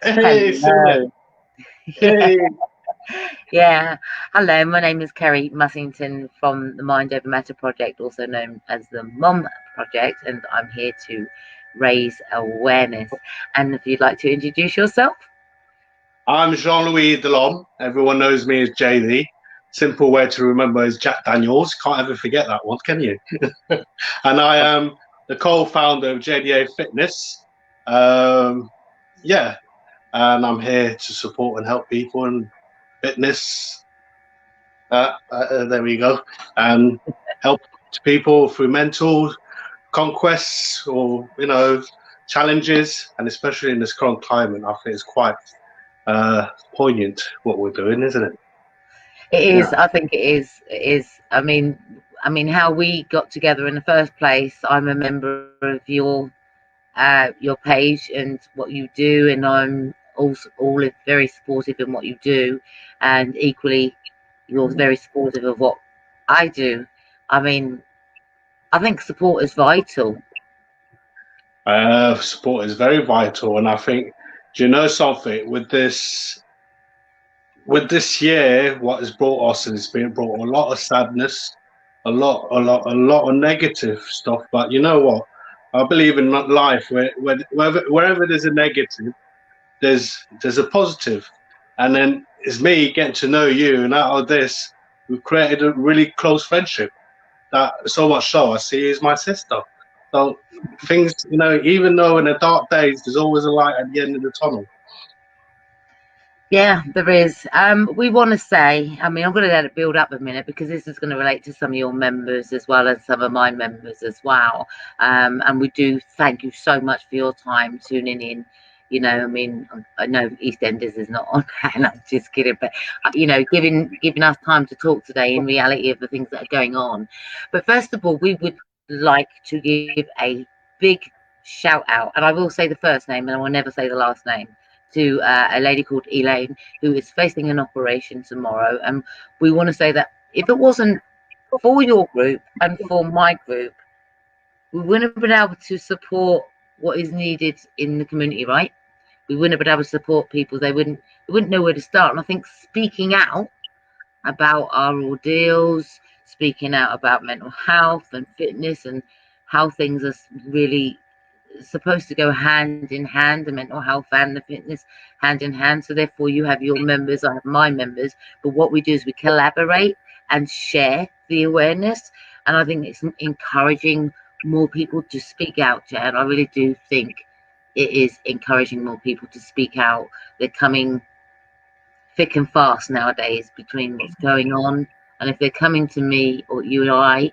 Hey, Sylvia. Hello. Yeah, Hey. yeah. Hello, my name is Kerry Mussington from the Mind Over Matter project, also known as the Mom Project, and I'm here to raise awareness. And if you'd like to introduce yourself. I'm Jean-Louis Delhomme. Everyone knows me as JD. Simple way to remember is Jack Daniels. Can't ever forget that one, can you? And I am the co-founder of JDA Fitness. Um, yeah, and I'm here to support and help people in fitness. There we go. And help people through mental conquests or, challenges. And especially in this current climate, I think it's quite poignant what we're doing, isn't it? It Yeah. is, I think it is. It is. I mean, how we got together in the first place. I'm a member of your page and what you do, and I'm also all very supportive in what you do, and equally, you're very supportive of what I do. I mean, I think support is vital. Support is very vital, and I think, do you know something? With this year, what has brought us, and it's been brought a lot of sadness, a lot of negative stuff. But you know what? I believe in life wherever there's a negative, there's a positive, and then it's me getting to know you, and out of this, we've created a really close friendship. That so much so I see as my sister. So things, even though in the dark days there's always a light at the end of the tunnel. Yeah, there is. We want to say, I mean, I'm going to let it build up a minute because this is going to relate to some of your members as well as some of my members as well. And we do thank you so much for your time tuning in. I mean, I know EastEnders is not on, and I'm just kidding, but giving us time to talk today in reality of the things that are going on. But first of all, we would like to give a big shout out, and I will say the first name, and I will never say the last name to a lady called Elaine, who is facing an operation tomorrow. And we want to say that if it wasn't for your group and for my group, we wouldn't have been able to support what is needed in the community, right? We wouldn't have been able to support people. They wouldn't know where to start. And I think speaking out about our ordeals, speaking out about mental health and fitness and how things are really supposed to go hand in hand, the mental health and the fitness hand in hand. So therefore you have your members, I have my members, but what we do is we collaborate and share the awareness. And I think it's encouraging more people to speak out, Jan. I really do think it is encouraging more people to speak out. They're coming thick and fast nowadays between what's going on, and if they're coming to me or you and I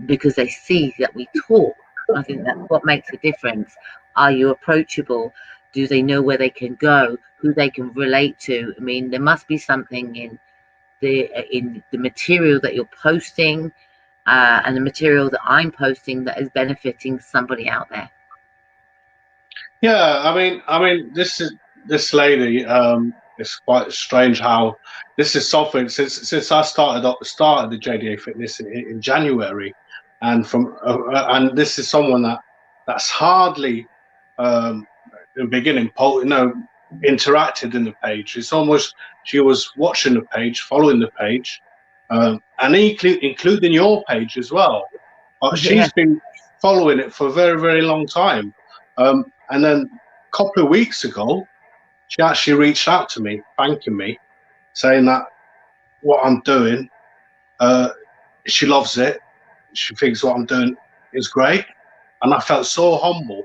because they see that we talk. I think that's what makes a difference. Are you approachable? Do they know where they can go? Who they can relate to? I mean, there must be something in the material that you're posting and the material that I'm posting that is benefiting somebody out there. Yeah, I mean, this lady. It's quite strange how this is something since I started the JDA Fitness in January, and this is someone that's hardly in the beginning, interacted in the page. It's almost she was watching the page, following the page, and including your page as well. Yeah. She's been following it for a very, very long time. And then a couple of weeks ago, she actually reached out to me, thanking me, saying that what I'm doing, uh, she loves it. She thinks what I'm doing is great. And I felt so humble.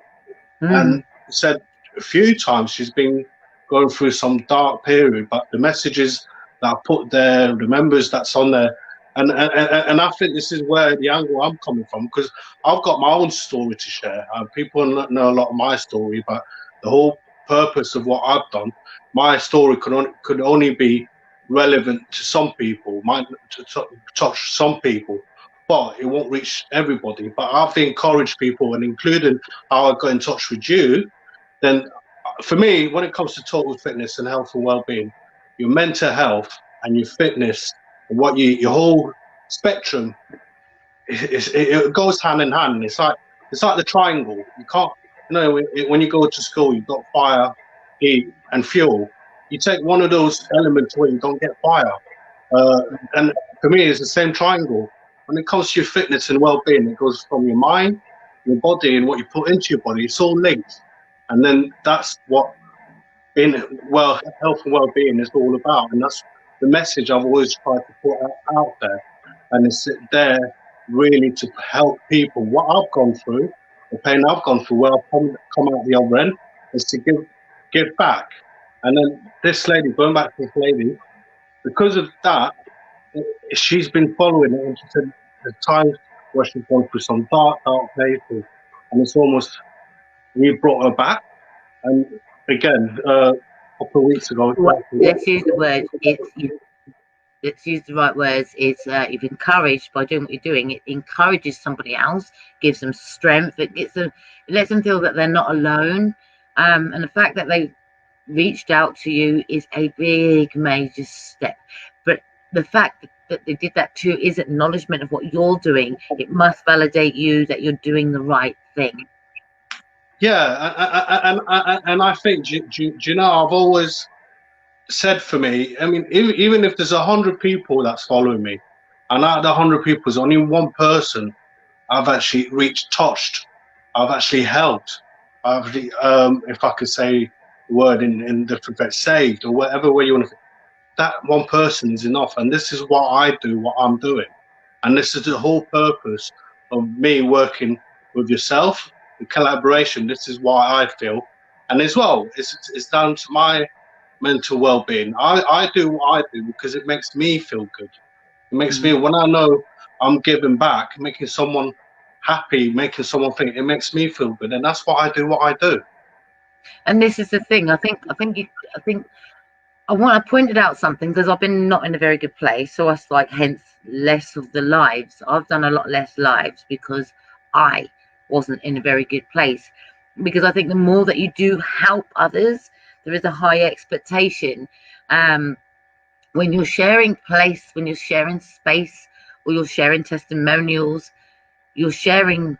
And Mm. said a few times she's been going through some dark period, but the messages that I put there, the members that's on there, and I think this is where the angle I'm coming from, because I've got my own story to share. People know a lot of my story, but the whole purpose of what I've done, my story could only be relevant to some people, might to touch some people, but it won't reach everybody. But I've encouraged people, and including how I got in touch with you, then for me, when it comes to total fitness and health and well-being, your mental health and your fitness, and your whole spectrum, it goes hand in hand. It's like the triangle. You can't, when you go to school, you've got fire, heat, and fuel. You take one of those elements where you don't get fire. And for me, it's the same triangle. When it comes to your fitness and well-being, it goes from your mind, your body, and what you put into your body. It's all linked. And then that's what health and well-being is all about. And that's the message I've always tried to put out there. And it's there really to help people. What I've gone through, the pain I've gone through, where I've come out the other end, is to give back. And then this lady, going back to this lady, because of that, she's been following it, and she said the times where she's gone through some dark places, and it's almost we brought her back. And again, a couple of weeks ago, let's use the word. Let's use the right words. It's you've encouraged by doing what you're doing. It encourages somebody else, gives them strength. It lets them feel that they're not alone. And the fact that they reached out to you is a big major step. But the fact that they did that too is acknowledgement of what you're doing. It must validate you that you're doing the right thing. Yeah, and I think, do you know, I've always said, for me, I mean, even if there's 100 people that's following me, and out of the 100 people, there's only one person I've actually touched, I've actually helped, if I could say the word in different ways, saved, or whatever way you want to, that one person is enough. And this is what I do, what I'm doing. And this is the whole purpose of me working with yourself, the collaboration. This is why I feel. And as well, it's down to my mental well-being. I do what I do because it makes me feel good. It makes me, when I know I'm giving back, making someone happy, making someone think, it makes me feel good. And that's why I do what I do. And this is the thing. I pointed out something because I've been not in a very good place. So it's like, hence less of the lives. I've done a lot less lives because I wasn't in a very good place. Because I think the more that you do help others, there is a high expectation. When you're sharing place, when you're sharing space, or you're sharing testimonials, you're sharing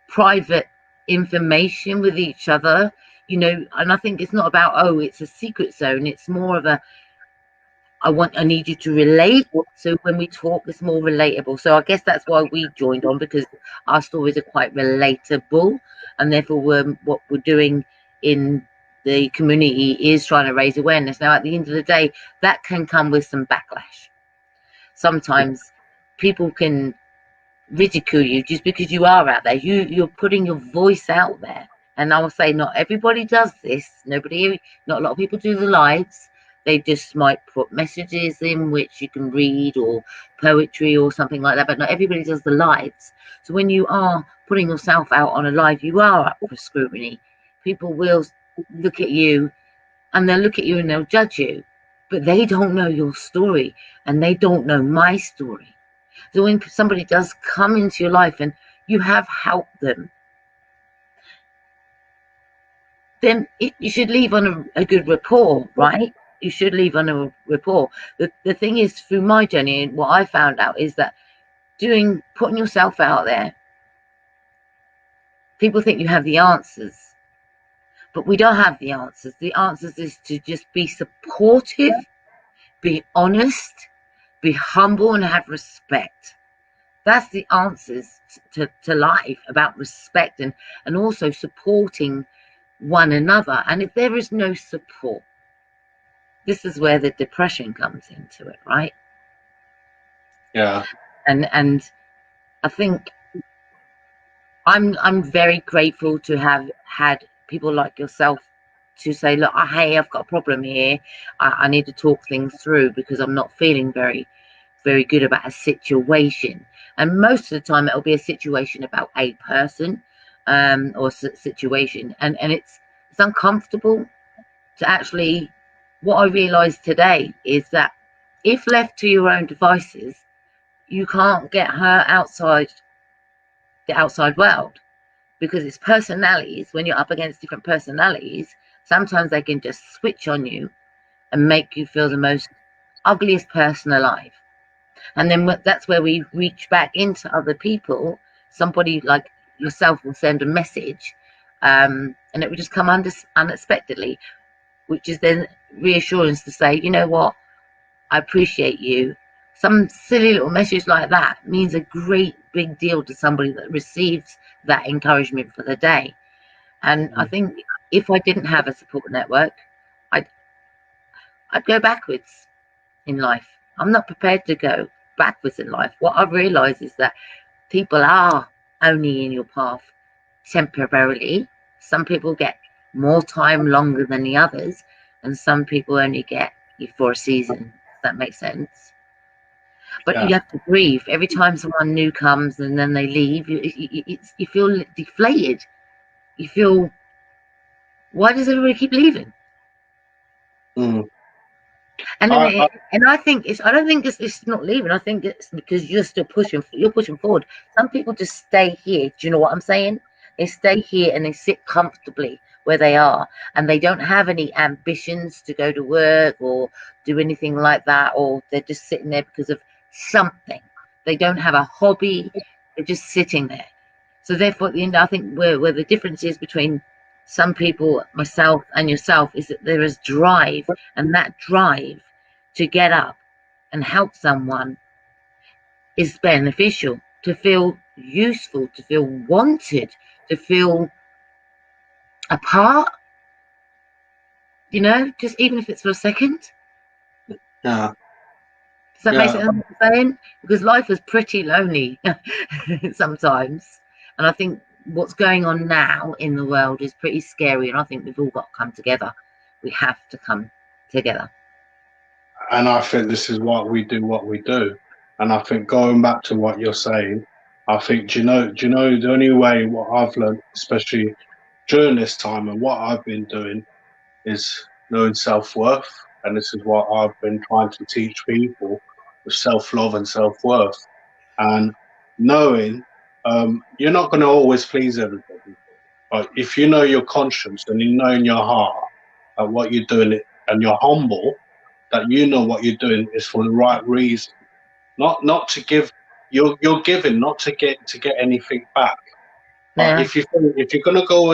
private information with each other, you know. And I think it's not about, oh, it's a secret zone. It's more of a, I need you to relate. So when we talk, it's more relatable. So I guess that's why we joined on, because our stories are quite relatable, and therefore what we're doing in the community is trying to raise awareness. Now, at the end of the day, that can come with some backlash. Sometimes people can ridicule you just because you are out there. You're putting your voice out there. And I will say, not everybody does this. Not a lot of people do the lives. They just might put messages in which you can read, or poetry or something like that, but not everybody does the lives. So when you are putting yourself out on a live, you are up for scrutiny. People will look at you, and they'll look at you and they'll judge you, but they don't know your story, and they don't know my story. So when somebody does come into your life and you have helped them, then you should leave on a good rapport, right? You should leave on a rapport. The thing is, through my journey, and what I found out is that putting yourself out there, people think you have the answers, but we don't have the answers. The answers is to just be supportive, be honest, be humble, and have respect. That's the answers to life, about respect and also supporting one another. And if there is no support, this is where the depression comes into it, right? Yeah. And I think I'm very grateful to have had people like yourself to say, look, hey, I've got a problem here. I need to talk things through because I'm not feeling very, very good about a situation. And most of the time it'll be a situation about a person or a situation. And it's uncomfortable to actually, what I realized today is that if left to your own devices, you can't get her outside the outside world, because it's personalities. When you're up against different personalities, sometimes they can just switch on you and make you feel the most ugliest person alive. And then that's where we reach back into other people. Somebody like yourself will send a message, and it would just come unexpectedly, which is then reassurance to say, you know what, I appreciate you. Some silly little message like that means a great big deal to somebody that receives that encouragement for the day. And I think if I didn't have a support network, I'd go backwards in life. I'm not prepared to go backwards in life. What I've realized is that people are only in your path temporarily. Some people get more time longer than the others, and some people only get you for a season. Does that make sense? But Yeah. you have to grieve every time someone new comes and then they leave. You feel deflated. You feel, why does everybody keep leaving? Mm. And I think I don't think it's not leaving. I think it's because you're still pushing. You're pushing forward. Some people just stay here. Do you know what I'm saying? They stay here and they sit comfortably where they are, and they don't have any ambitions to go to work or do anything like that, or they're just sitting there because of something. They don't have a hobby. They're just sitting there. So therefore, at the end, I think where the difference is between some people, myself and yourself, is that there is drive, and that drive to get up and help someone is beneficial. To feel useful, to feel wanted, to feel a part, just even if it's for a second. Yeah. Does that make sense what I'm saying? Because life is pretty lonely sometimes. And I think what's going on now in the world is pretty scary. And I think we've all got to come together. We have to come together. And I think this is why we do what we do. And I think going back to what you're saying, I think, do you know, the only way what I've learned, especially during this time and what I've been doing, is knowing self-worth. And this is what I've been trying to teach people, with self-love and self-worth. And knowing you're not going to always please everybody. But if you know your conscience and you know in your heart that what you're doing and you're humble, that you know what you're doing is for the right reason, not to give. You're giving not to get anything back. But Yeah. if you're going to go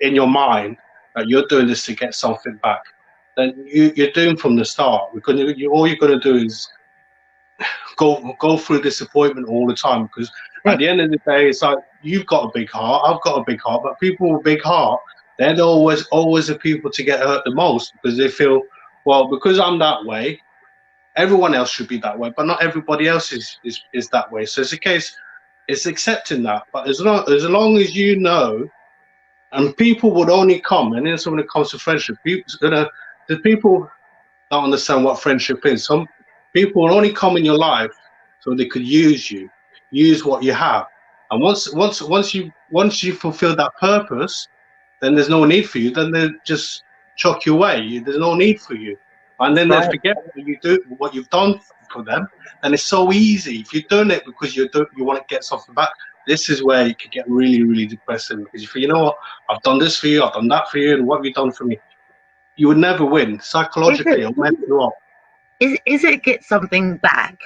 in your mind that you're doing this to get something back, then you're doing from the start. Because all you're going to do is go through disappointment all the time. Because at the end of the day, it's like you've got a big heart, I've got a big heart, but people with big heart, they're always the people to get hurt the most, because they feel, well, because I'm that way, everyone else should be that way, but not everybody else is that way. So it's a case, it's accepting that. But as long as you know, and people would only come, and then when it comes to friendship, the people don't understand what friendship is. Some people will only come in your life so they could use you, use what you have. And once you fulfill that purpose, then there's no need for you. Then they just chuck you away. There's no need for you. And then they forget what you've done for them. And it's so easy. If you're doing it because you want to get something back, this is where it could get really, really depressing. Because you know what, I've done this for you, I've done that for you, and what have you done for me? You would never win. Psychologically, it'll mess you up. Is it get something back,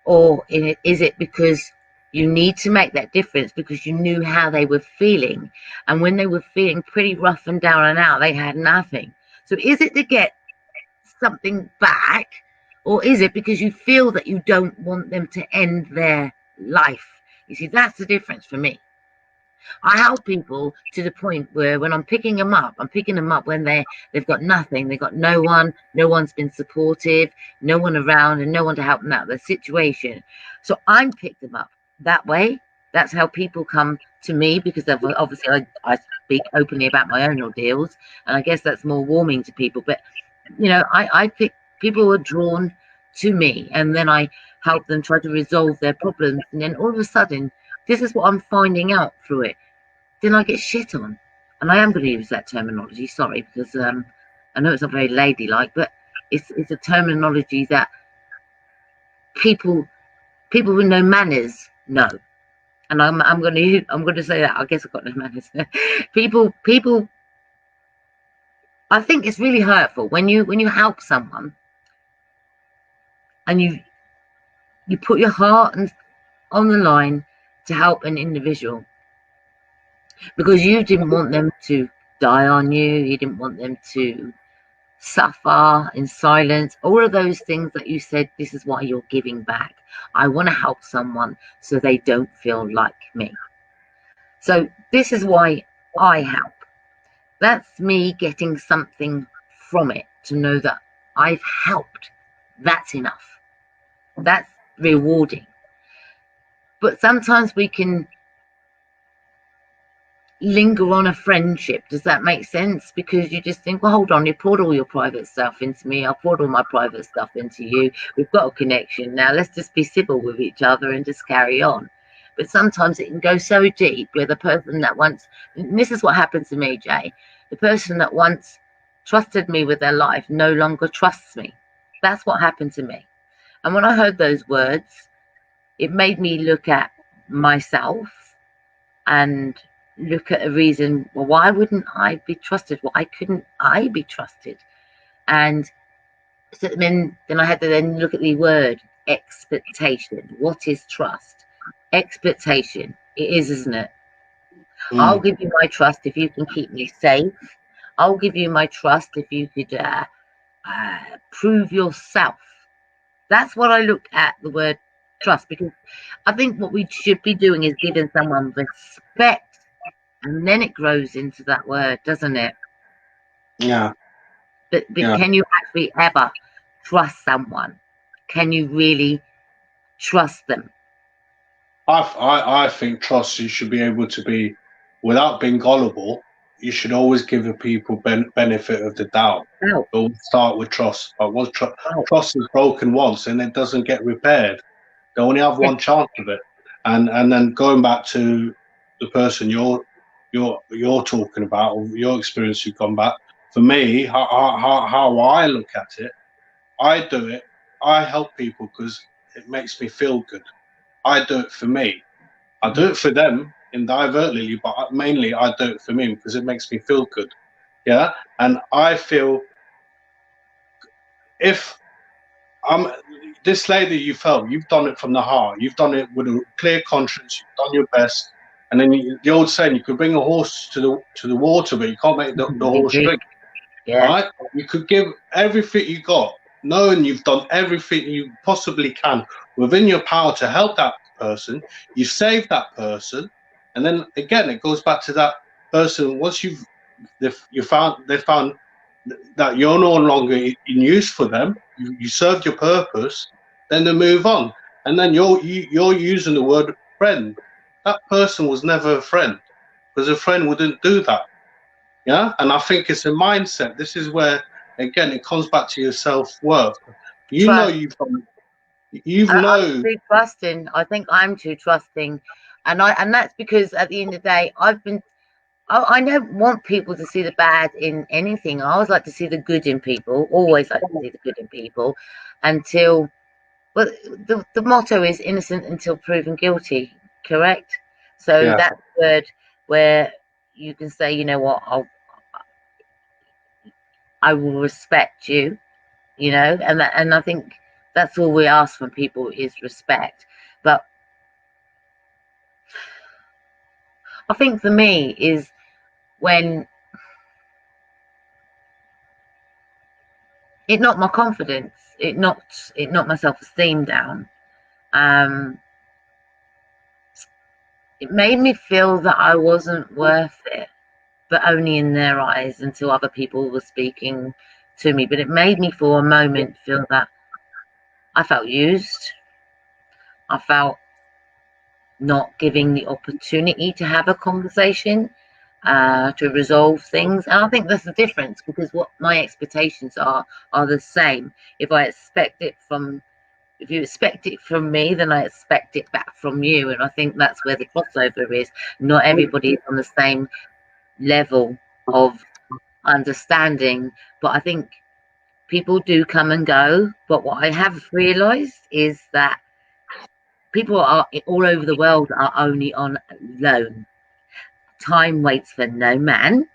or is it because you need to make that difference because you knew how they were feeling, and when they were feeling pretty rough and down and out, they had nothing? So is it to get something back, or is it because you feel that you don't want them to end their life? You see, that's the difference for me. I help people to the point where when I'm picking them up when they've got nothing, they've got no one's been supportive, no one around, and no one to help them out of their situation. So I pick them up that way. That's how people come to me, because obviously I speak openly about my own ordeals, and I guess that's more warming to people. But I pick people who are drawn to me, and then I help them try to resolve their problems, and then all of a sudden, this is what I'm finding out through it. Then I get shit on. And I am going to use that terminology, sorry, because I know it's not very ladylike, but it's a terminology that people with no manners know. And I'm going to say that. I guess I've got no manners. people I think it's really hurtful when you help someone and you put your heart on the line to help an individual, because you didn't want them to die on you. You didn't want them to suffer in silence. All of those things that you said, this is why you're giving back. I want to help someone so they don't feel like me. So this is why I help. That's me getting something from it, to know that I've helped. That's enough. That's rewarding. But sometimes we can linger on a friendship. Does that make sense? Because you just think, well, hold on, you poured all your private stuff into me, I poured all my private stuff into you, we've got a connection now, let's just be civil with each other and just carry on. But sometimes it can go so deep where the person that once, and this is what happened to me, Jay, the person that once trusted me with their life no longer trusts me. That's what happened to me. And when I heard those words, it made me look at myself and look at a reason, well, why wouldn't I be trusted? Why couldn't I be trusted? And so then I had to then look at the word expectation. What is trust? Expectation. It is, isn't it? I'll give you my trust if you can keep me safe. I'll give you my trust if you could prove yourself. That's what I look at the word trust, because I think what we should be doing is giving someone respect, and then it grows into that word, doesn't it? Yeah. But can you actually ever trust someone? Can you really trust them? I think trust, you should be able to be, without being gullible, you should always give the people benefit of the doubt. Oh. But we'll start with trust. But once trust is broken once and it doesn't get repaired, they only have one chance of it. And then going back to the person you're talking about, or your experience you've gone back. For me, how I look at it, I do it. I help people because it makes me feel good. I do it for me. I do it for them indirectly, but mainly I do it for me because it makes me feel good. Yeah, and I feel if I'm this lady, you've done it from the heart. You've done it with a clear conscience. You've done your best. And then the old saying, you could bring a horse to the water, but you can't make the horse drink. Yeah. Right? You could give everything you got, knowing you've done everything you possibly can within your power to help that person. You saved that person, and then again, it goes back to that person. Once they found that you're no longer in use for them, you served your purpose, then they move on, and then you're using the word friend. That person was never a friend, because a friend wouldn't do that. Yeah, and I think it's a mindset. This is where, again, it comes back to your self-worth. You know, I'm too trusting. I think I'm too trusting, and that's because at the end of the day, I don't want people to see the bad in anything. I always like to see the good in people. Always like to see the good in people, until, well, the motto is innocent until proven guilty. Correct. So that's the word where you can say, you know what, I will respect you, you know, and I think that's all we ask from people is respect. But I think for me is when it knocked my confidence, it knocked my self-esteem down. It made me feel that I wasn't worth it, but only in their eyes, until other people were speaking to me. But it made me for a moment feel that I felt used. I felt not giving the opportunity to have a conversation, to resolve things. And I think that's the difference, because what my expectations are the same. If you expect it from me, then I expect it back from you. And I think that's where the crossover is. Not everybody is on the same level of understanding, but I think people do come and go. But what I have realized is that people are all over the world are only on loan. Time waits for no man.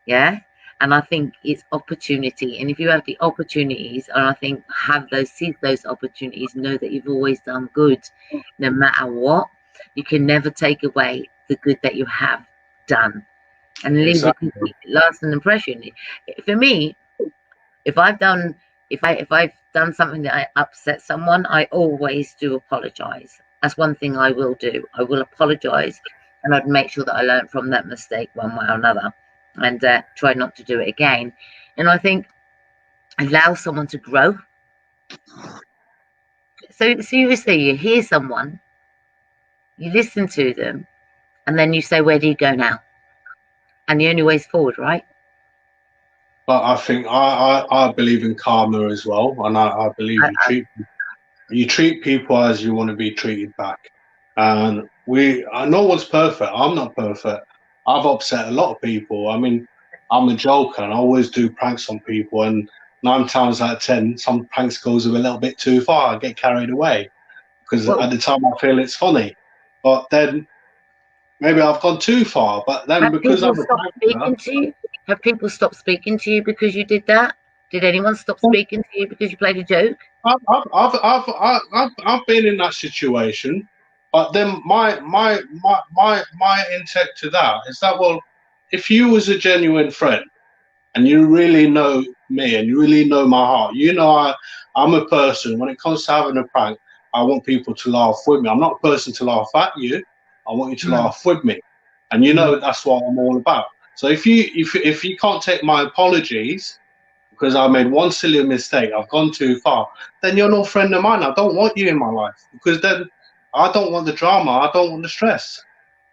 Yeah. And I think it's opportunity. And if you have the opportunities, and I think seize those opportunities, know that you've always done good, no matter what. You can never take away the good that you have done and leave a Exactly. complete lasting impression. For me, if I've done something that I upset someone, I always do apologize. That's one thing I will do. I will apologize, and I'd make sure that I learned from that mistake one way or another, and try not to do it again. And I think allow someone to grow. So seriously, you hear someone, you listen to them, and then you say, "Where do you go now?" And the only way is forward, right? But I think I believe in karma as well, and I believe you treat people as you want to be treated back. And no one's perfect. I'm not perfect. I've upset a lot of people. I mean, I'm a joker, and I always do pranks on people. And 9 times out of 10, some pranks goes a little bit too far. I get carried away because Well, at the time I feel it's funny, but then maybe I've gone too far. But then have because people I'm a stopped prankster, speaking to you? Have people stopped speaking to you because you did that? Did anyone stop speaking to you because you played a joke? I've been in that situation, but then my intake to that is that, well, if you was a genuine friend and you really know me and you really know my heart, I'm a person when it comes to having a prank. I want people to laugh with me. I'm not a person to laugh at you. I want you to Mm, laugh with me, and that's what I'm all about. So if you can't take my apologies because I made one silly mistake, I've gone too far, then you're no friend of mine. I don't want you in my life because then I don't want the drama. I don't want the stress.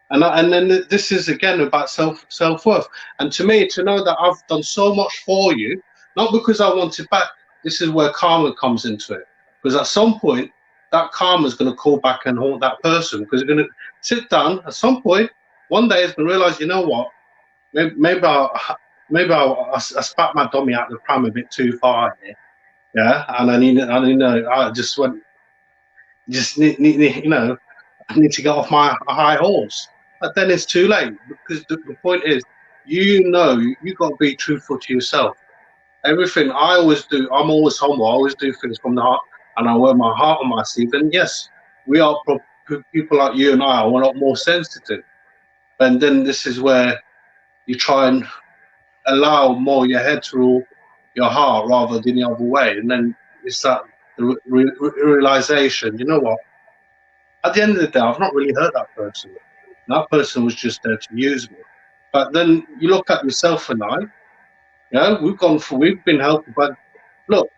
And then this is again about self worth. And to me, to know that I've done so much for you, not because I want it back. This is where karma comes into it. Because at some point, that karma is going to call back and haunt that person because they're going to sit down at some point. One day, it's going to realize, you know what? Maybe I spat my dummy out the pram a bit too far here. Yeah, and I just went, I need to get off my high horse. But then it's too late because the point is, you got to be truthful to yourself. Everything I always do, I'm always humble. I always do things from the heart, and I wear my heart on my sleeve. And yes, we are people like you and I are a lot more sensitive. And then this is where you try and allow more your head to rule your heart rather than the other way. And then it's that realization, you know what? At the end of the day, I've not really hurt that person. That person was just there to use me. But then you look at yourself and I, we've been helping, but look,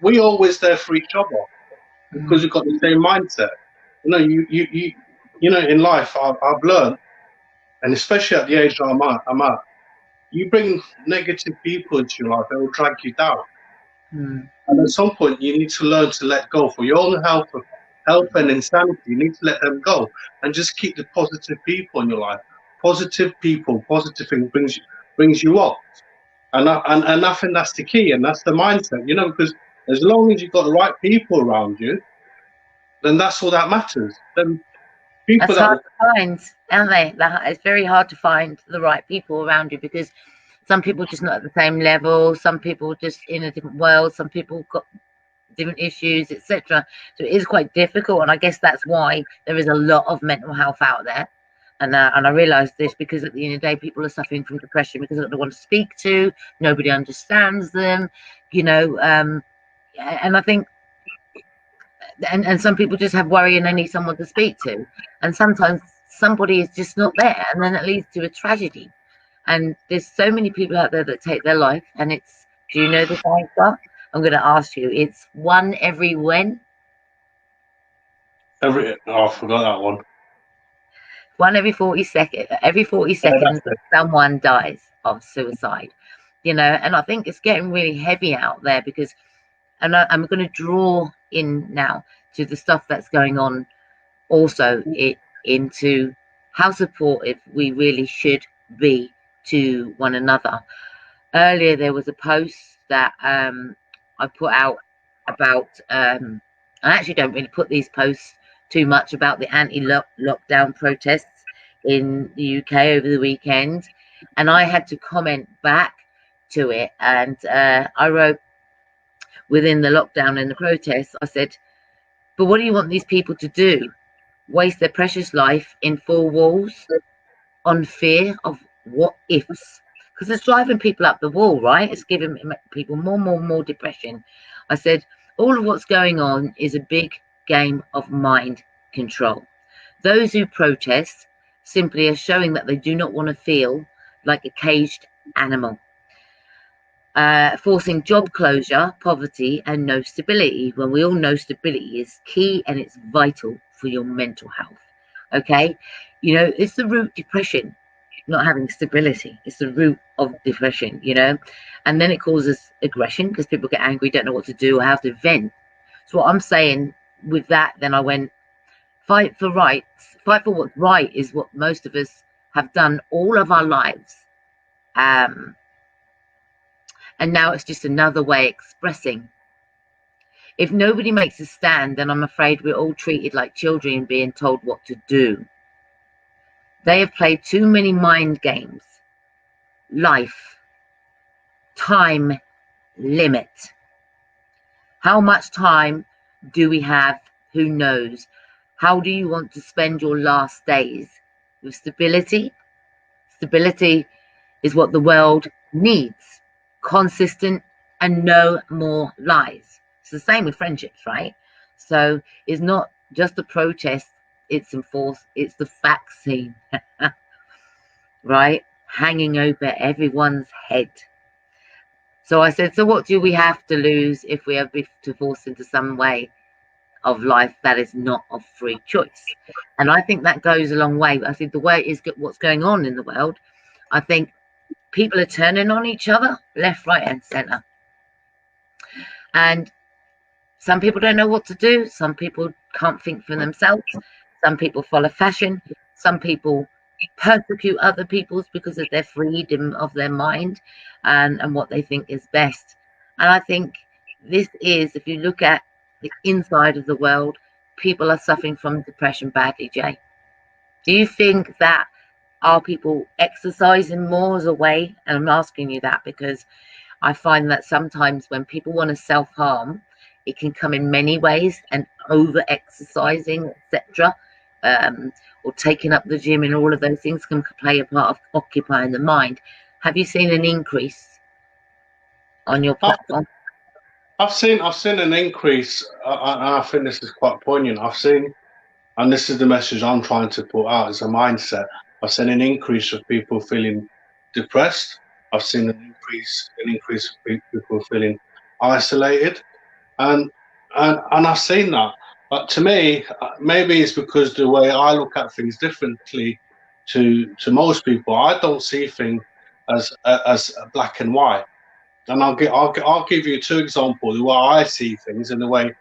we're always there for each other because mm. we've got the same mindset. In life, I've learned, and especially at the age that I'm at, you bring negative people into your life, they will drag you down. Mm. And at some point, you need to learn to let go for your own health and insanity. You need to let them go and just keep the positive people in your life. Positive people, positive thing brings you up, and I think that's the key, and that's the mindset. Because as long as you've got the right people around you, then that's all that matters. Then people That's that hard to find, aren't they? It's very hard to find the right people around you because some people just not at the same level. Some people just in a different world. Some people got different issues, etc. So it is quite difficult, and I guess that's why there is a lot of mental health out there. And I realise this because at the end of the day, people are suffering from depression because they don't want to speak to, nobody understands them, and I think, and some people just have worry and they need someone to speak to, and sometimes somebody is just not there, and then it leads to a tragedy. And there's so many people out there that take their life, and it's, do you know this answer? I'm going to ask you. It's one every when? I forgot that one. One every 40 seconds. Every 40 Yeah, that's seconds, it. someone dies of suicide. And I think it's getting really heavy out there because, and I'm going to draw in now to the stuff that's going on also into how supportive we really should be to one another. Earlier, there was a post that I put out about, I actually don't really put these posts too much about the anti-lockdown protests in the UK over the weekend. And I had to comment back to it. And I wrote, within the lockdown and the protests, I said, but what do you want these people to do? Waste their precious life in four walls? on fear of what ifs, because it's driving people up the wall, right? It's giving people more depression. I said, all of what's going on is a big game of mind control. Those who protest simply are showing that they do not want to feel like a caged animal. Forcing job closure, poverty, and no stability, when we all know stability is key and it's vital for your mental health. Okay, you know, it's the root depression, not having stability. It's the root of depression, you know, and then it causes aggression because people get angry, don't know what to do or how to vent. So what I'm saying with that, then I went, fight for rights, fight for what's right is what most of us have done all of our lives. And now it's just another way expressing. If nobody makes a stand, then I'm afraid we're all treated like children being told what to do. They have played too many mind games. Life, time limit. How much time do we have? Who knows? How do you want to spend your last days? With stability? Stability is what the world needs. Consistent and no more lies. It's the same with friendships, right? So it's not just a protest, it's enforced, it's the vaccine, right? Hanging over everyone's head. So I said, so what do we have to lose if we are to force into some way of life that is not of free choice? And I think that goes a long way. I think the way is what's going on in the world, I think people are turning on each other, left, right, and center. And some people don't know what to do. Some people can't think for themselves. Some people follow fashion. Some people persecute other people's because of their freedom of their mind and what they think is best. And I think this is, if you look at the inside of the world, people are suffering from depression badly, Jay. Do you think that are people exercising more as a way? And I'm asking you that because I find that sometimes when people want to self-harm, it can come in many ways, and over-exercising, etc., or taking up the gym, and all of those things can play a part of occupying the mind. Have you seen an increase on your platform? I've seen an increase, and I think this is quite poignant. I've seen, and this is the message I'm trying to put out as a mindset. I've seen an increase of people feeling depressed. I've seen an increase of people feeling isolated, and I've seen that. But to me, maybe it's because the way I look at things differently to most people. I don't see things as black and white. And I'll give you two examples of why I see things and the way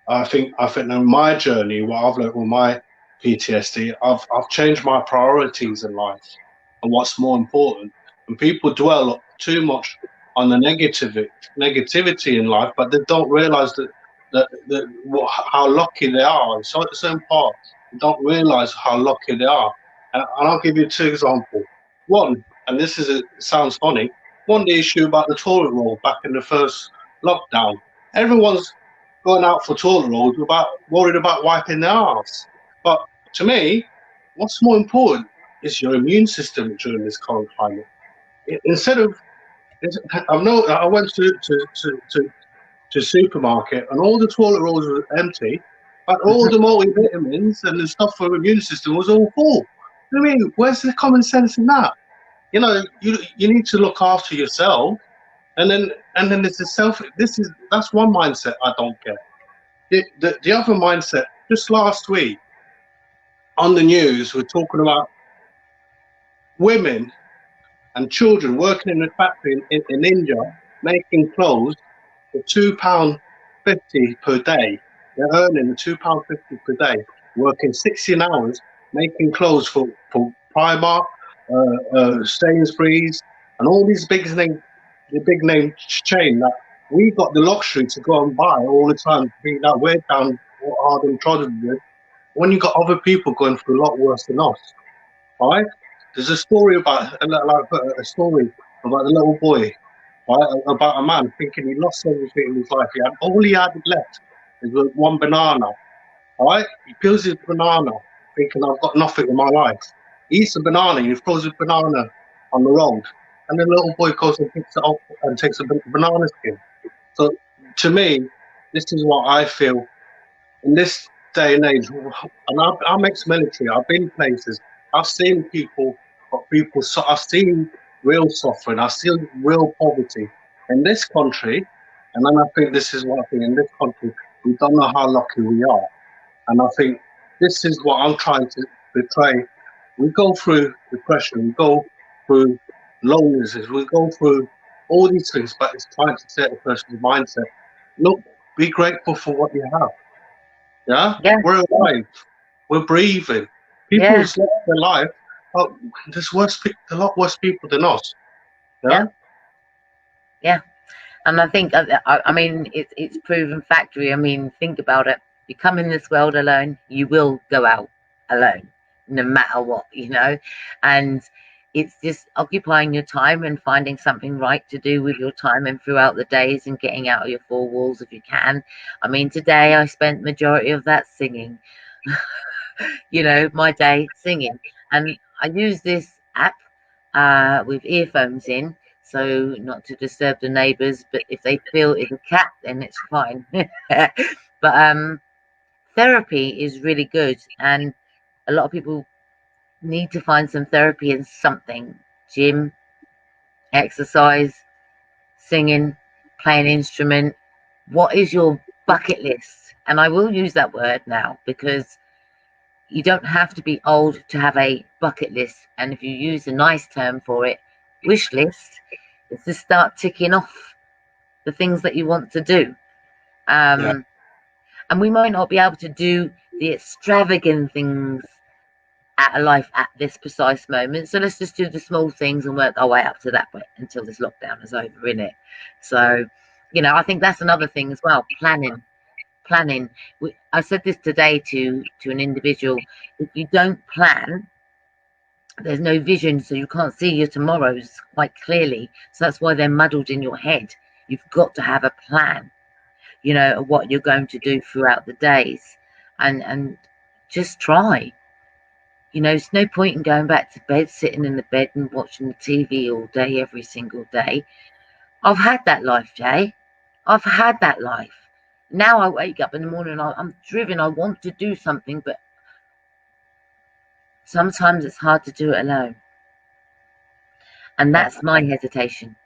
I think in my journey, what I've learned with my PTSD, I've changed my priorities in life and what's more important. And people dwell too much on the negativity in life, but they don't realize how lucky they are. In certain parts, they don't realize how lucky they are. And I'll give you two examples. One, and sounds funny, one, the issue about the toilet roll back in the first lockdown. Everyone's going out for toilet rolls worried about wiping their arse. But to me, what's more important is your immune system during this current climate. I went to supermarket and all the toilet rolls were empty, but all the multivitamins and the stuff for the immune system was all full. I mean, where's the common sense in that? You know, you need to look after yourself, and then there's that's one mindset I don't get. The other mindset, just last week on the news, we're talking about women and children working in a factory in India making clothes for £2.50 per day. They're earning £2.50 per day, working 16 hours, making clothes for Primark, Sainsbury's, and all these big name chain that we got the luxury to go and buy all the time, being that we're down hard and trodden with. When you got other people going through a lot worse than us, all right? There's a story about a little boy, right? About a man thinking he lost everything in his life. All he had left was one banana. All right, he peels his banana, thinking I've got nothing in my life. He eats a banana, he throws a banana on the road, and the little boy goes and picks it up and takes a banana skin. So to me, this is what I feel in this day and age. And I'm ex-military. I've been places. I've seen people, but people. So I've seen real suffering. I've seen real poverty in this country. And then I think this is what I think in this country. We don't know how lucky we are. And I think this is what I'm trying to portray. We go through depression. We go through loneliness. We go through all these things, but it's trying to set a person's mindset. Look, be grateful for what you have. Yeah, Yeah. we're alive. We're breathing. People Yeah. who's lost their life, oh, there's a lot worse people than us. Yeah. Yeah. And I think, I mean, it's proven factory. I mean, think about it. You come in this world alone, you will go out alone, no matter what, you know. And it's just occupying your time and finding something right to do with your time and throughout the days and getting out of your four walls if you can. I mean, today I spent majority of that singing, you know, my day singing. And I use this app with earphones in, so not to disturb the neighbours, but if they feel it's a cat, then it's fine. But therapy is really good, and a lot of people need to find some therapy in something: gym, exercise, singing, playing an instrument. What is your bucket list? And I will use that word now, because you don't have to be old to have a bucket list. And if you use a nice term for it, wish list, is to start ticking off the things that you want to do. Yeah. And we might not be able to do the extravagant things at a life at this precise moment. So let's just do the small things and work our way up to that point until this lockdown is over, innit? So, you know, I think that's another thing as well. Planning. I said this today to an individual. If you don't plan, there's no vision, so you can't see your tomorrows quite clearly. So that's why they're muddled in your head. You've got to have a plan, you know, of what you're going to do throughout the days, and just try. You know, it's no point in going back to bed, sitting in the bed and watching the TV all day, every single day. I've had that life, Jay. I've had that life. Now I wake up in the morning, I'm driven, I want to do something, but sometimes it's hard to do it alone. And that's my hesitation.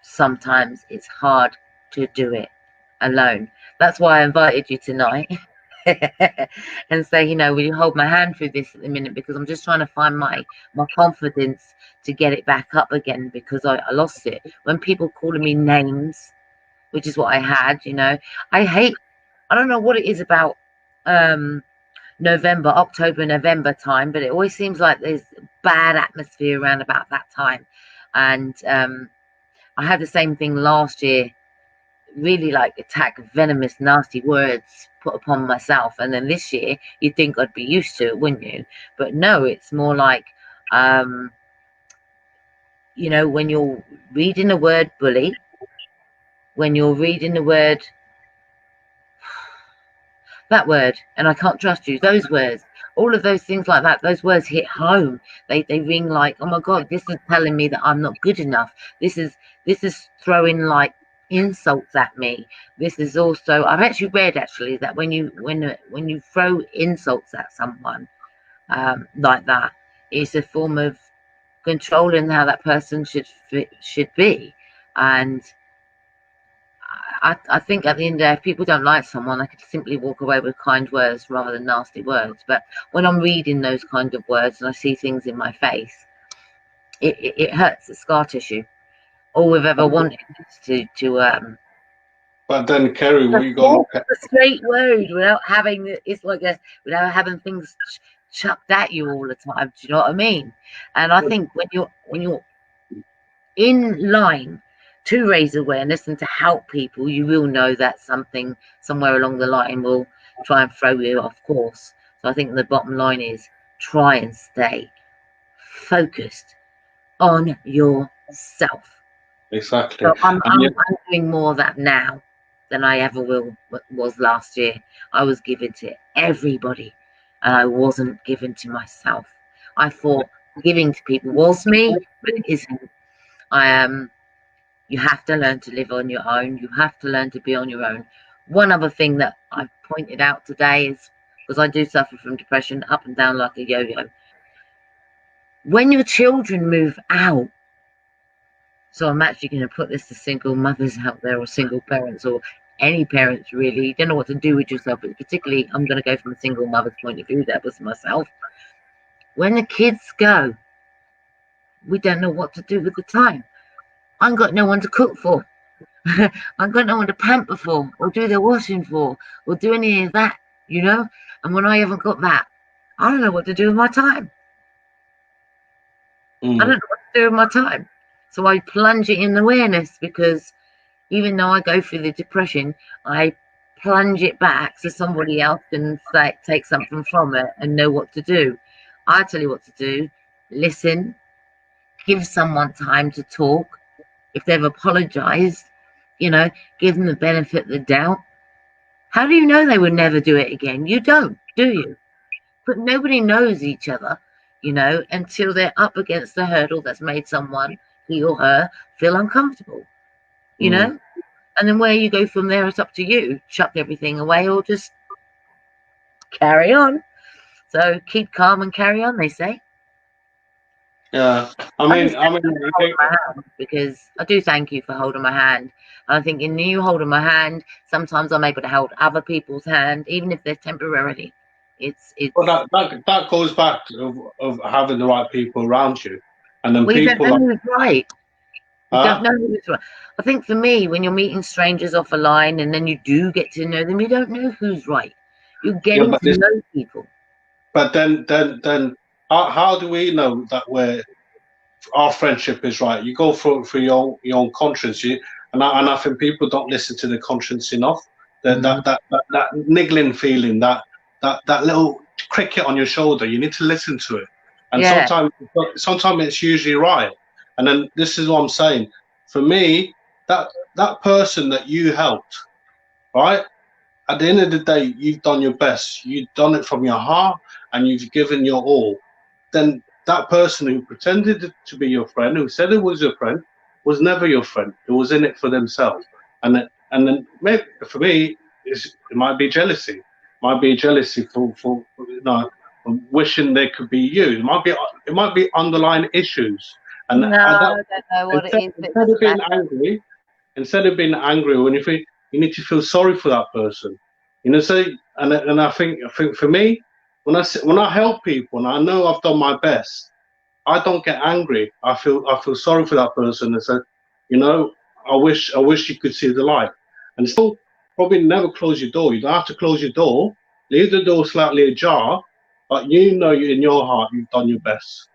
Sometimes it's hard to do it alone. That's why I invited you tonight. And say, you know, will you hold my hand through this at the minute, because I'm just trying to find my confidence to get it back up again, because I lost it when people calling me names, which is what I had, you know. I don't know what it is about October, November time, but it always seems like there's bad atmosphere around about that time. And I had the same thing last year, really like attack, venomous, nasty words put upon myself. And then this year, you'd think I'd be used to it, wouldn't you? But no, it's more like, you know, when you're reading the word bully, when you're reading the word, that word, and I can't trust you, those words, all of those things like that, those words hit home. They ring like, oh my God, this is telling me that I'm not good enough. This is throwing like insults at me. This is also, I've actually read that when you throw insults at someone like that, it's a form of controlling how that person should be. And I think at the end of the day, if people don't like someone, I could simply walk away with kind words rather than nasty words. But when I'm reading those kind of words and I see things in my face, it hurts the scar tissue. All we've ever wanted is to But then, Kerry, what you got to look at? the straight road without having, it's like without having things chucked at you all the time. Do you know what I mean? And I think when you're in line to raise awareness and to help people, you will know that something somewhere along the line will try and throw you off course. So I think the bottom line is try and stay focused on yourself. Exactly. So I'm doing more of that now than I ever was last year. I was given to everybody and I wasn't given to myself. I thought giving to people was me, but it isn't. You have to learn to live on your own. You have to learn to be on your own. One other thing that I pointed out today is, because I do suffer from depression up and down like a yo-yo, when your children move out, so I'm actually going to put this to single mothers out there, or single parents, or any parents really, you don't know what to do with yourself, but particularly I'm going to go from a single mother's point of view. That was myself. When the kids go, we don't know what to do with the time. I've got no one to cook for. I've got no one to pamper for, or do their washing for, or do any of that, you know. And when I haven't got that, I don't know what to do with my time. I don't know what to do with my time. So I plunge it in awareness, because even though I go through the depression, I plunge it back so somebody else can take something from it and know what to do. I tell you what to do. Listen, give someone time to talk. If they've apologized, you know, give them the benefit of the doubt. How do you know they would never do it again? You don't, do you? But nobody knows each other, you know, until they're up against the hurdle that's made someone, he or her, feel uncomfortable, you know. And then where you go from there, it's up to you. Chuck everything away or just carry on. So keep calm and carry on, they say. Yeah, I mean, because I do thank you for holding my hand. And I think in you holding my hand, sometimes I'm able to hold other people's hand, even if they're temporarily. Well, that goes back of having the right people around you, and then we people don't know who's right. We huh? don't know who's right. I think for me, when you're meeting strangers off a line and then you do get to know them, you don't know who's right. You're getting to know people. But then, how do we know that our friendship is right? You go for your own conscience, and I think people don't listen to their conscience enough. That niggling feeling, that little cricket on your shoulder, you need to listen to it. And sometimes it's usually right. And then this is what I'm saying. For me, that person that you helped, right? At the end of the day, you've done your best. You've done it from your heart, and you've given your all. Then that person who pretended to be your friend, who said it was your friend, was never your friend. It was in it for themselves. And then maybe for me, it might be jealousy. It might be jealousy for wishing they could be you. It might be underlying issues. And I don't know what it is. Instead of being angry, when you need to feel sorry for that person. And I think for me, when I help people and I know I've done my best, I don't get angry. I feel sorry for that person and say, I wish you could see the light. And still, probably never close your door. You don't have to close your door. Leave the door slightly ajar, but in your heart you've done your best,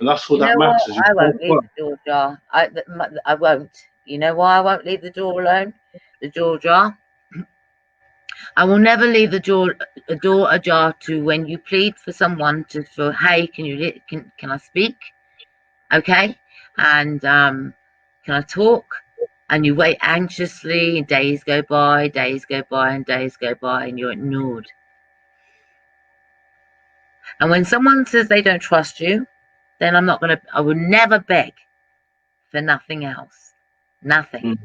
and that's what that matters. I won't leave the door ajar. I won't. You know why I won't leave the door alone? The door ajar. I will never leave the door ajar to when you plead for someone for, hey, can I speak? Okay, and can I talk? And you wait anxiously, and days go by, and days go by, and you're ignored. And when someone says they don't trust you, then I will never beg for nothing else. Nothing.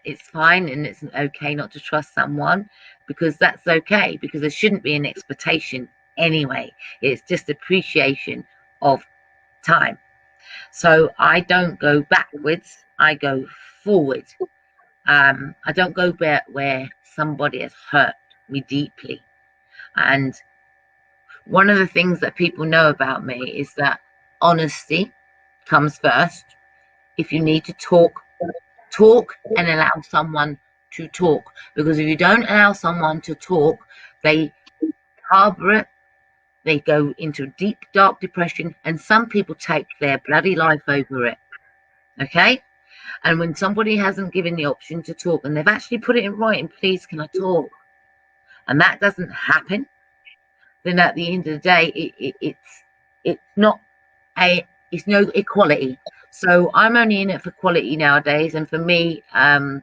It's fine and it's okay not to trust someone, because that's okay, because there shouldn't be an expectation anyway. It's just appreciation of time. So I don't go backwards, I go forward. I don't go where somebody has hurt me deeply. And one of the things that people know about me is that honesty comes first. If you need to talk and allow someone to talk, because if you don't allow someone to talk, they harbor it, they go into deep dark depression, and some people take their bloody life over it. Okay, and when somebody hasn't given the option to talk and they've actually put it in writing, please can I talk, and that doesn't happen, then at the end of the day it's no equality. So I'm only in it for quality nowadays, and for me, I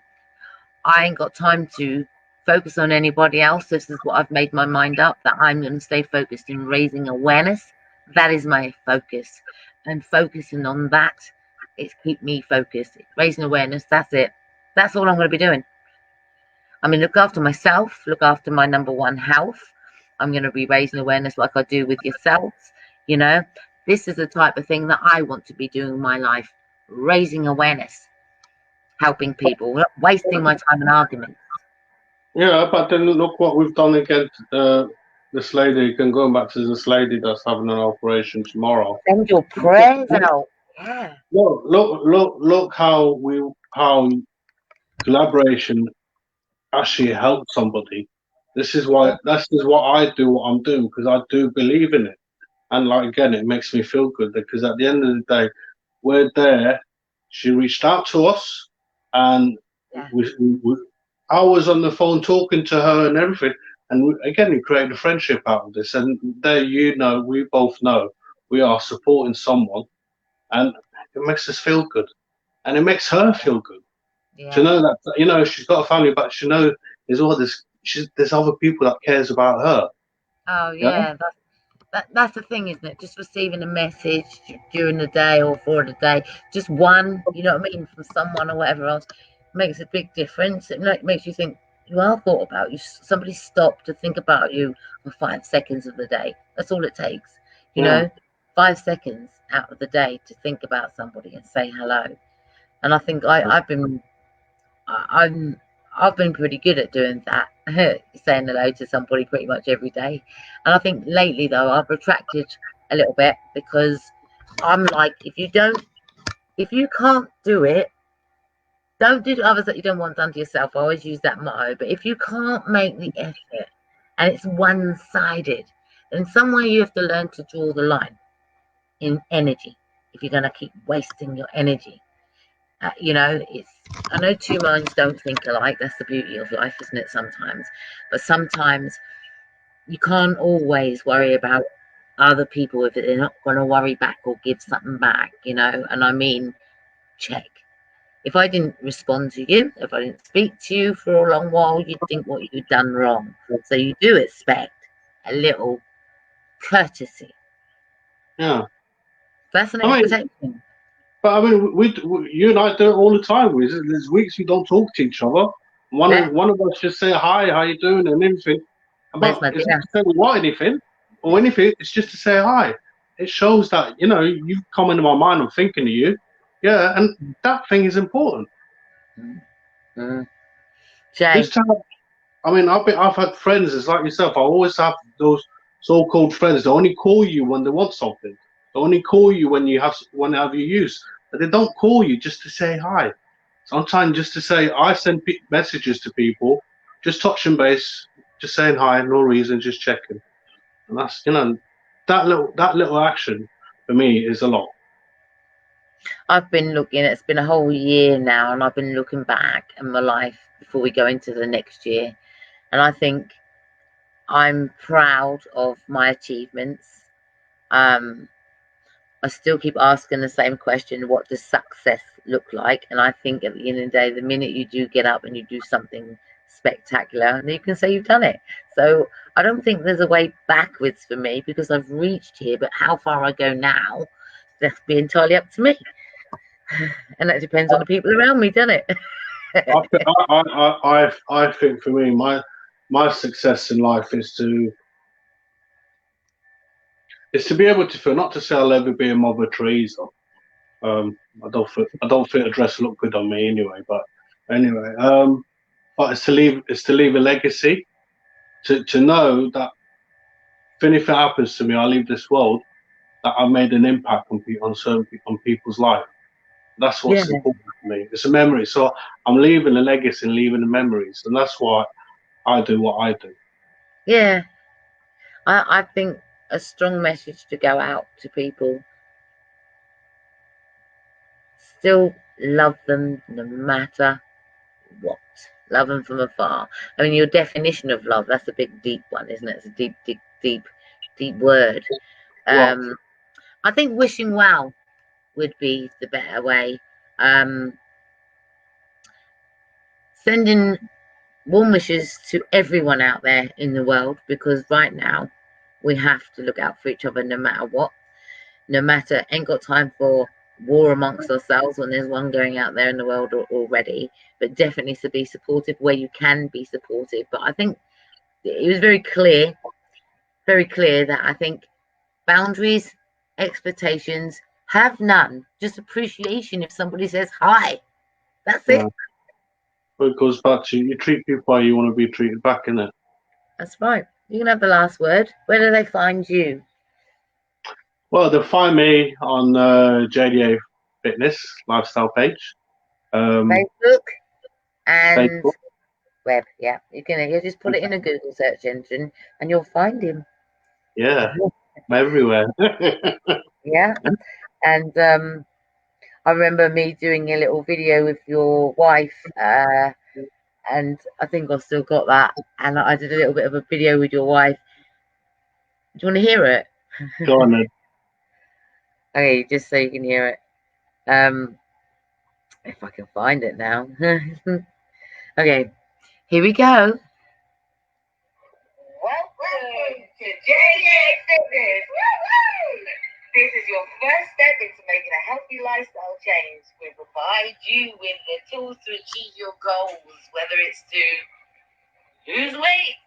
ain't got time to focus on anybody else. This is what I've made my mind up, that I'm going to stay focused in raising awareness That is my focus, and focusing on that, it's keep me focused, raising awareness. That's it. That's all I'm going to be doing. I mean, look after myself, look after my number one health. I'm going to be raising awareness like I do with yourselves. You know, this is the type of thing that I want to be doing in my life, raising awareness, helping people, not wasting my time in arguments. Yeah, but then look what we've done against this lady. Can go back to this lady that's having an operation tomorrow. Send your prayers out. Yeah. Look how collaboration actually helps somebody. This is what I do. What I'm doing because I do believe in it, and like again, it makes me feel good because at the end of the day, we're there. She reached out to us, and Yeah. I was on the phone talking to her and everything. And again, we created a friendship out of this. And there, we both know we are supporting someone, and it makes us feel good, and it makes her feel good to Yeah. know that she's got a family, but she knows there's other people that cares about her. Oh Yeah, yeah. That's the thing, isn't it? Just receiving a message during the day or for the day, just one, you know what I mean, from someone or whatever else, makes a big difference. It makes you think you are thought about. Somebody stopped to think about you for 5 seconds of the day. That's all it takes, you yeah, know, 5 seconds out of the day to think about somebody and say hello. And I think I'm I've been pretty good at doing that, saying hello to somebody pretty much every day. And I think lately though I've retracted a little bit because I'm like, if you can't do it, don't do to others that you don't want done to yourself. I always use that motto. But if you can't make the effort and it's one-sided, then somewhere you have to learn to draw the line in energy. If you're going to keep wasting your energy, I know two minds don't think alike. That's the beauty of life, isn't it? But sometimes you can't always worry about other people if they're not going to worry back or give something back, and I mean, check. If I didn't respond to you, if I didn't speak to you for a long while, you'd think what you'd done wrong. So you do expect a little courtesy. yeah. That's an I mean, expectation. but I mean, you and I do it all the time. There's weeks we don't talk to each other. Yeah, One of us just say hi, how you doing, and everything. where's But my it's not dinner? to say we want anything or anything. It's just to say hi. It shows that you've come into my mind. I'm thinking of you. Yeah, and that thing is important. Mm. Jay, This time, I mean, I've had friends. It's like yourself. I always have those so-called friends. They only call you when they want something. They only call you when they have your use. But they don't call you just to say hi. Sometimes just to say, I send messages to people, just touching base, just saying hi, no reason, just checking. And that's that little action for me is a lot. I've been looking, it's been a whole year now, and I've been looking back in my life before we go into the next year. And I think I'm proud of my achievements. Um, I still keep asking the same question, what does success look like? And I think at the end of the day, the minute you do get up and you do something spectacular, then you can say you've done it. So I don't think there's a way backwards for me because I've reached here, but how far I go now, that's be entirely up to me. And that depends on the people around me, doesn't it? I think for me, my success in life is to be able to feel, not to say I'll ever be a Mother Teresa. I don't think a dress look good on me anyway. But anyway, but it's to leave a legacy. To know that if anything happens to me, I leave this world, that I've made an impact on people's life. That's Yeah, what's important to me. It's a memory. So I'm leaving a legacy and leaving the memories, and that's why I do what I do. yeah. I think a strong message to go out to people: still love them no matter what. Love them from afar. I mean, your definition of love, that's a big, deep one, isn't it? It's a deep, deep, deep, deep word. Well, Um, I think wishing well would be the better way. Um, Sending warm wishes to everyone out there in the world, because right now we have to look out for each other no matter what. No matter, ain't got time for war amongst ourselves when there's one going out there in the world already, but definitely to be supportive where you can be supportive. But I think it was very clear that I think boundaries, expectations, have none. Just appreciation if somebody says hi. That's it. Well, it goes back to you treat people how you want to be treated back, innit? That's right. You can have the last word. Where do they find you? Well, they'll find me on JDA Fitness Lifestyle page. Facebook and Facebook. web. Yeah, you just put it in a Google search engine and you'll find him. Yeah, I'm everywhere. Yeah, and I remember me doing a little video with your wife, and I think I've still got that. And I did a little bit of a video with your wife. Do you want to hear it? Go on then. Okay, just so you can hear it. If I can find it now. Okay, here we go. Welcome to JJ Fitness. Woo-hoo! This is your first step into making a healthy lifestyle change. We provide you with the tools to achieve your goals, whether it's to lose weight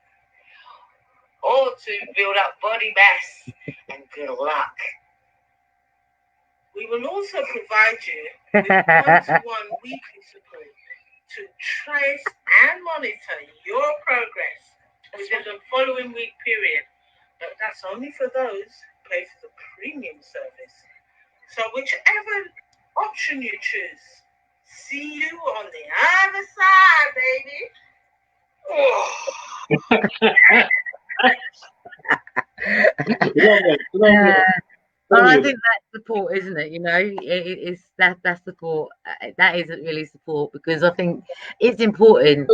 or to build up body mass. And good luck. We will also provide you with one-to-one weekly support to trace and monitor your progress within the following week period. But that's only for those who pay for the premium service. So whichever option you choose, see you on the other side, baby. Well, I think that's support, isn't it? You know, it's that's support. That isn't really support, because I think it's important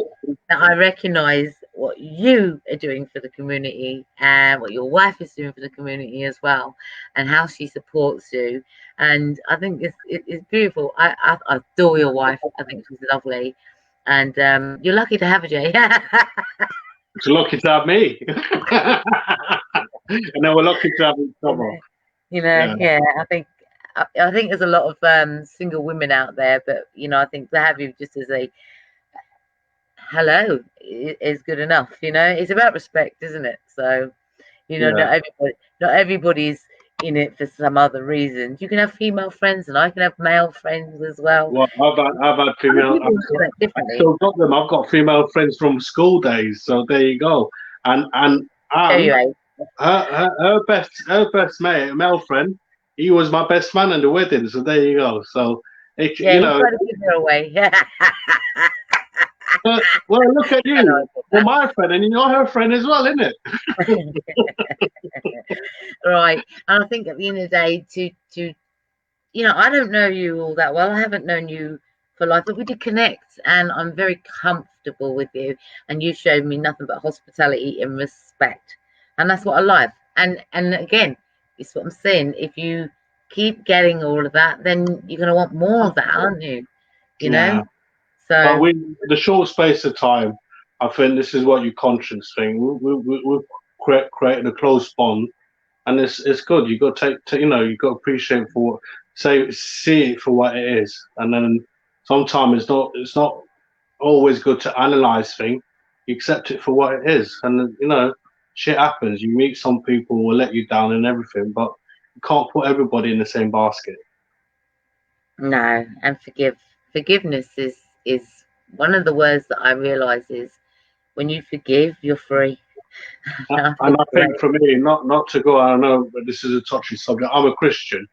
that I recognise what you are doing for the community and what your wife is doing for the community as well, and how she supports you. And I think it's beautiful. I adore your wife. I think she's lovely, and you're lucky to have her, Jay. You're lucky to have me. And then we're lucky to have each other. You know, yeah, I think there's a lot of single women out there, but you know, I think to have you just as a hello is good enough. You know, it's about respect, isn't it? So, you know, not everybody's in it for some other reasons. You can have female friends, and I can have male friends as well. Well, I've had female. I've still got them. I've got female friends from school days. So there you go. And anyway. Her best mate, male friend, he was my best man at the wedding. So there you go. So you know, try to give her away. well, look at you. Well, my friend, and you're her friend as well, isn't it? Right. And I think at the end of the day, to you know, I don't know you all that well. I haven't known you for life, but we did connect, and I'm very comfortable with you. And you showed me nothing but hospitality and respect. And that's what I love. And again, it's what I'm saying. If you keep getting all of that, then you're going to want more of that, aren't you? You know? So but the short space of time, I think this is what your conscience thing. We've created a close bond, and it's good. You got to take, you know, you got to appreciate for see it for what it is. And then sometimes it's not always good to analyze things. You accept it for what it is, and you know, shit happens. You meet some people who will let you down and everything, but you can't put everybody in the same basket. No, and forgiveness is one of the words that I realize is when you forgive, you're free. And I think for me, not to go, I know, but this is a touchy subject. I'm a Christian,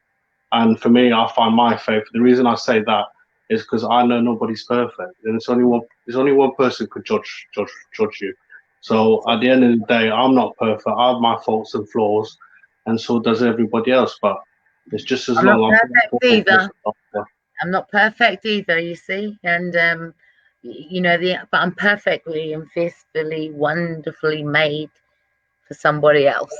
and for me, I find my faith. The reason I say that is because I know nobody's perfect, and it's only one person could judge you. So at the end of the day, I'm not perfect. I have my faults and flaws, and so does everybody else. But it's just as long as I'm not perfect either, you see, and you know, but I'm perfectly and fiercely, wonderfully made for somebody else.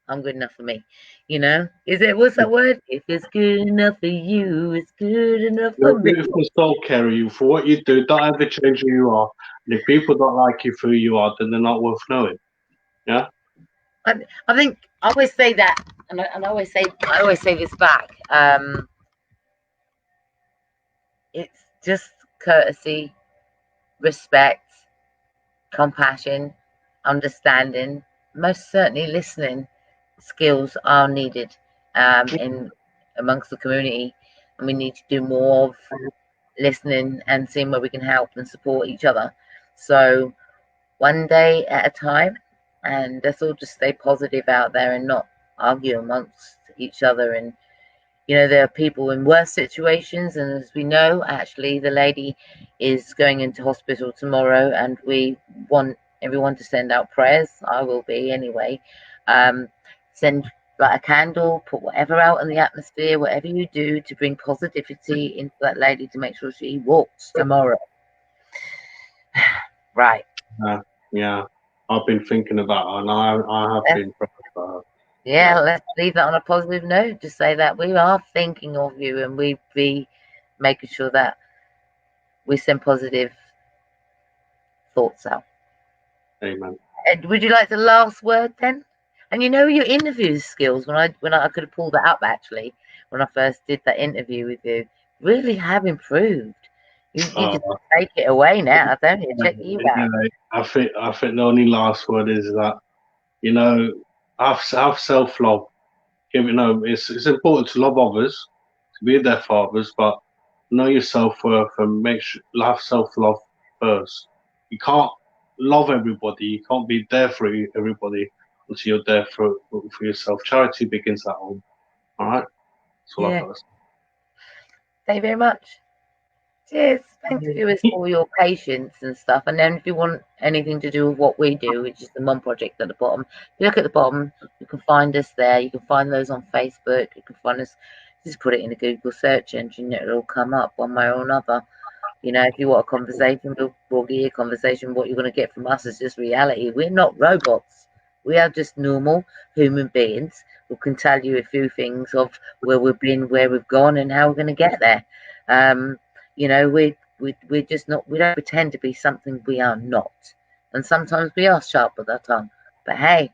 I'm good enough for me, you know. What's that word? If it's good enough for you, it's good enough for me. Beautiful soul, Kerry. For what you do, don't ever change who you are. And if people don't like you for who you are, then they're not worth knowing. Yeah. I think I always say that, and I always say this back. It's just courtesy, respect, compassion, understanding, most certainly listening skills are needed in amongst the community, and we need to do more of listening and seeing where we can help and support each other. So one day at a time, and let's all just stay positive out there and not argue amongst each other. And there are people in worse situations, and as we know, actually the lady is going into hospital tomorrow, and we want everyone to send out prayers. I will be anyway. Send like a candle, put whatever out in the atmosphere, whatever you do to bring positivity into that lady to make sure she walks tomorrow. Right. Yeah, I've been thinking about her, and I have been proud of her. Yeah, let's leave that on a positive note. Just say that we are thinking of you, and we be making sure that we send positive thoughts out. Amen. And would you like the last word then? And your interview skills, when I could have pulled that up actually, when I first did that interview with you, really have improved. You can take it away now, don't you? Check you out. I think the only last word is that have self-love. It's important to love others, to be there for others, but know your self-worth and make sure have self-love first. You can't love everybody. You can't be there for everybody until you're there for yourself. Charity begins at home. All right. That's all I've got to say. Thank you very much. Cheers. Thanks, viewers, for your patience and stuff. And then if you want anything to do with what we do, which is the Mum Project at the bottom, if you look at the bottom, you can find us there. You can find those on Facebook. You can find us, just put it in the Google search engine. It'll come up one way or another. If you want a conversation, we'll give you a conversation. What you're going to get from us is just reality. We're not robots. We are just normal human beings who can tell you a few things of where we've been, where we've gone, and how we're going to get there. We're just not. We don't pretend to be something we are not. And sometimes we are sharp with our tongue. But hey,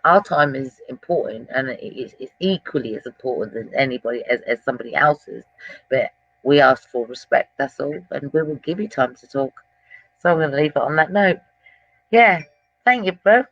our time is important, and it's equally as important as anybody as somebody else's. But we ask for respect, that's all, and we will give you time to talk. So I'm going to leave it on that note. Yeah, thank you, bro.